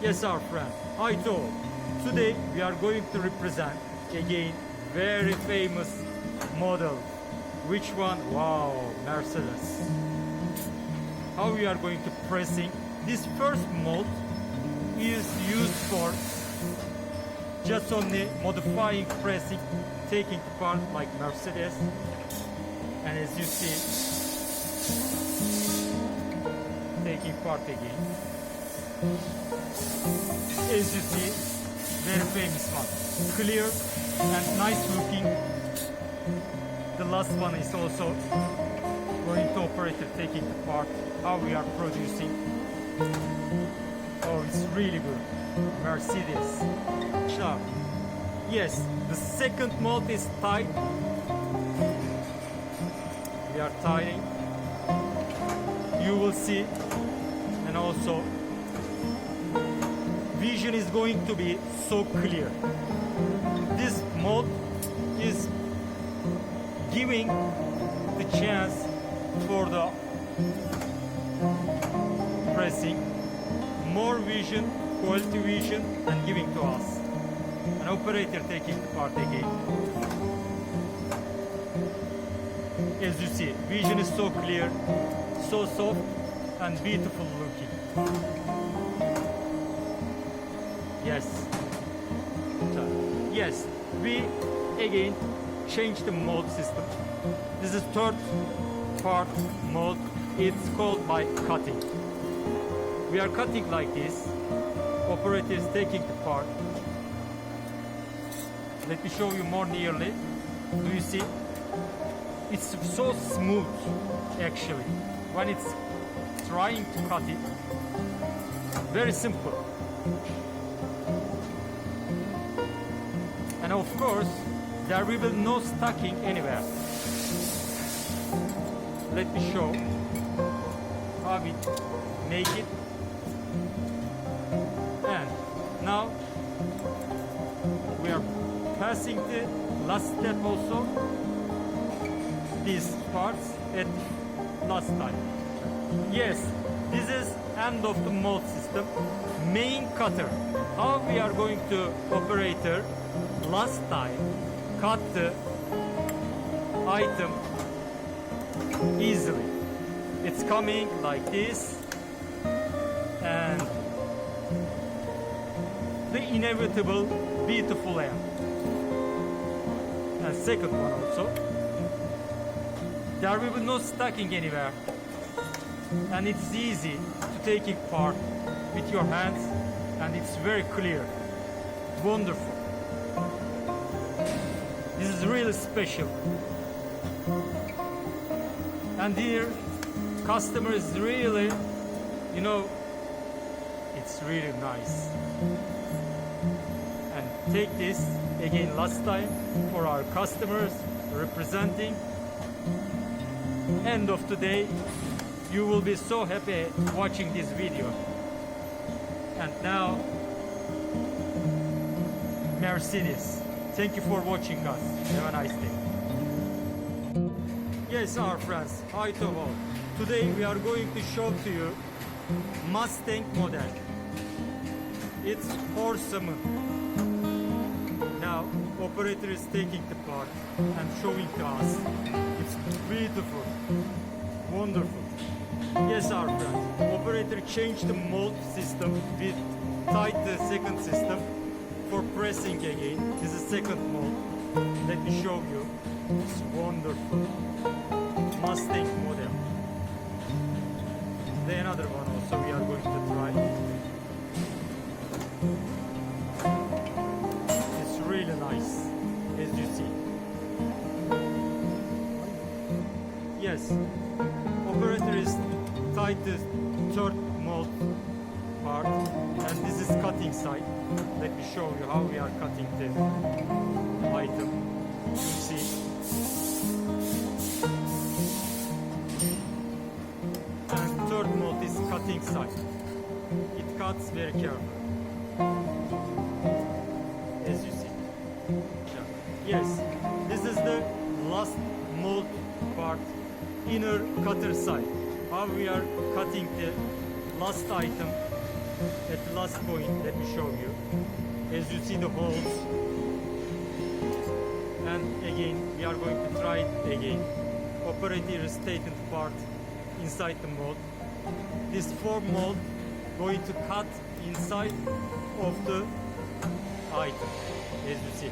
Yes, our friend, hi to all. Today we are going to represent again very famous model. Which one? Wow, Mercedes. How we are going to pressing. This first mold is used for just only modifying pressing, taking part like Mercedes. And as you see, taking part again. As you see, very famous one. Clear and nice looking. The last one is also going to operator taking the part. How we are producing. Oh, it's really good. Mercedes. Now, yes, the second mold is tight. We are tying. You will see. And also, vision is going to be so clear. This mold is giving the chance for the pressing more vision, quality vision, and giving to us. An operator taking the part again. As you see, vision is so clear, so soft, and beautiful looking. Yes. Yes, we again change the mold system. This is third part mold. It's called by cutting. We are cutting like this. Operator is taking the part. Let me show you more nearly. Do you see? It's so smooth actually. When it's trying to cut it, very simple. And of course, there will be no stacking anywhere. Let me show how we make it. And now we are passing the last step also. These parts at last time. Yes, this is end of the mold system. Main cutter. How we are going to operator last time cut the item easily. It's coming like this, and the inevitable beautiful end. And second one also. There will be no stacking anywhere, and it's easy to take it part with your hands, and it's very clear. Wonderful. This is really special. And here, customer is really, you know, it's really nice. And take this again last time for our customers representing. End of today, you will be so happy watching this video. And now, Mercedes. Thank you for watching us. Have a nice day. Yes, our friends, hi to all. Today we are going to show to you Mustang model. It's horseman. Now, operator is taking the part and showing to us. It's beautiful, wonderful. Yes, our friends, operator changed the mold system with tight the second system. For pressing again, this is second mold. Let me show you. It's wonderful. Mustang model. Then another one also we are going to try. It's really nice, as you see. Yes, operator is tight the third mold part, and this is cutting side. Let me show you how we are cutting the item. You see. And third mold is cutting side. It cuts very carefully. As you see. Yes, this is the last mold part, inner cutter side. How we are cutting the last item at the last point, let me show you. As you see the holes, and again we are going to try it again. Operator is taken part inside the mold. This form mold going to cut inside of the item, as you see.